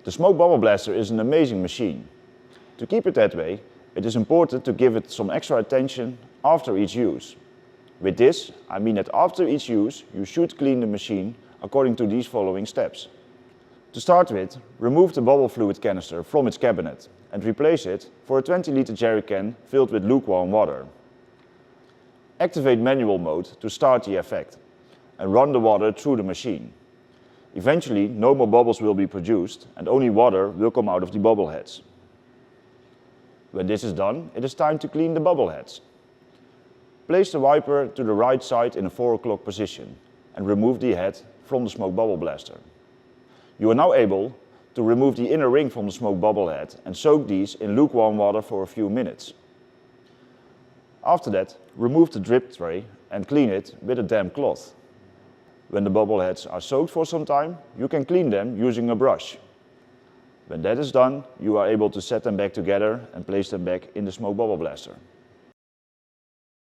The smoke bubble blaster is an amazing machine. To keep it that way, it is important to give it some extra attention after each use. With this, I mean that after each use, you should clean the machine according to these following steps. To start with, remove the bubble fluid canister from its cabinet and replace it for a 20-liter jerry can filled with lukewarm water. Activate manual mode to start the effect and run the water through the machine. Eventually, no more bubbles will be produced and only water will come out of the bubble heads. When this is done, it is time to clean the bubble heads. Place the wiper to the right side in a 4 o'clock position and remove the head from the smoke bubble blaster. You are now able to remove the inner ring from the smoke bubble head and soak these in lukewarm water for a few minutes. After that, remove the drip tray and clean it with a damp cloth. When the bubble heads are soaked for some time, you can clean them using a brush. When that is done, you are able to set them back together and place them back in the smoke bubble blaster.